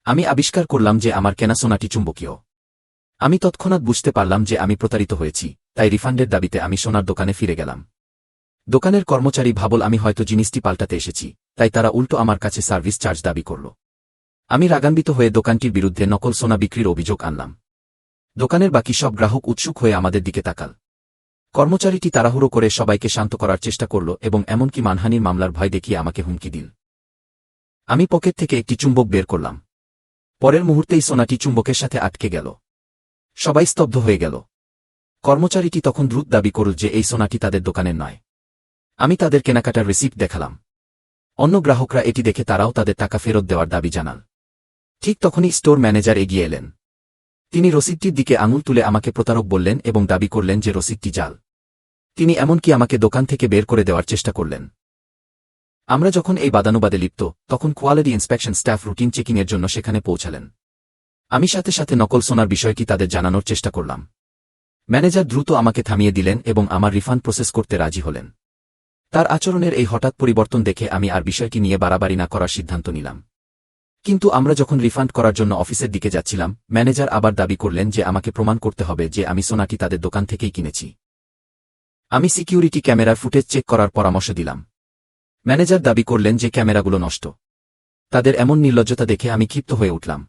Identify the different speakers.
Speaker 1: আমি আবিষ্কার করলাম যে আমার কেনা সোনাটি চুম্বকীয়। আমি তৎক্ষণাৎ বুঝতে পারলাম যে আমি প্রতারিত হয়েছি, তাই রিফান্ডের দাবিতে আমি সোনার দোকানে ফিরে গেলাম। দোকানের কর্মচারী ভাবল আমি হয়তো জিনিসটি পাল্টাতে এসেছি, তাই তারা উল্টো আমার কাছে সার্ভিস চার্জ দাবি করল। আমি রাগান্বিত হয়ে দোকানটির বিরুদ্ধে নকল সোনা বিক্রির অভিযোগ আনলাম। দোকানের বাকি সব গ্রাহক উৎসুক হয়ে আমাদের দিকে তাকাল। কর্মচারীটি তাড়াহুড়ো করে সবাইকে শান্ত করার চেষ্টা করল এবং এমনকি মানহানির মামলার ভয় দেখিয়ে আমাকে হুমকি দিল। আমি পকেট থেকে একটি চুম্বক বের করলাম। পরের মুহূর্তেই সোনাটি চুম্বকের সাথে আটকে গেল। সবাই স্তব্ধ হয়ে গেল। কর্মচারীটি তখন দ্রুত দাবি করল যে এই সোনাটি তাদের দোকানের নয়। আমি তাদের কেনাকাটার রিসিপ্ট দেখালাম। অন্য গ্রাহকরা এটি দেখে তারাও তাদের টাকা ফেরত দেওয়ার দাবি জানাল। ঠিক তখনই স্টোর ম্যানেজার এগিয়ে এলেন। তিনি রসিদটির দিকে আঙুল তুলে আমাকে প্রতারক বললেন এবং দাবি করলেন যে রসিদটি জাল। তিনি এমনকি আমাকে দোকান থেকে বের করে দেওয়ার চেষ্টা করলেন। আমরা যখন এই বাদানুবাদে লিপ্ত, তখন কোয়ালিটি ইন্সপেকশন স্টাফ রুটিন চেকিংয়ের জন্য সেখানে পৌঁছালেন। আমি সাথে সাথে নকল সোনার বিষয়টি তাদের জানানোর চেষ্টা করলাম। ম্যানেজার দ্রুত আমাকে থামিয়ে দিলেন এবং আমার রিফান্ড প্রসেস করতে রাজি হলেন। তার আচরণের এই হঠাৎ পরিবর্তন দেখে আমি আর বিষয়টি নিয়ে বাড়াবাড়ি না করার সিদ্ধান্ত নিলাম। কিন্তু আমরা যখন রিফান্ড করার জন্য অফিসের দিকে যাচ্ছিলাম, ম্যানেজার আবার দাবি করলেন যে আমাকে প্রমাণ করতে হবে যে আমি সোনাটি তাদের দোকান থেকেই কিনেছি। আমি সিকিউরিটি ক্যামেরার ফুটেজ চেক করার পরামর্শ দিলাম। ম্যানেজার দাবি করলেন যে ক্যামেরাগুলো নষ্ট। তাদের এমন নির্লজ্জতা দেখে আমি ক্ষিপ্ত হয়ে উঠলাম।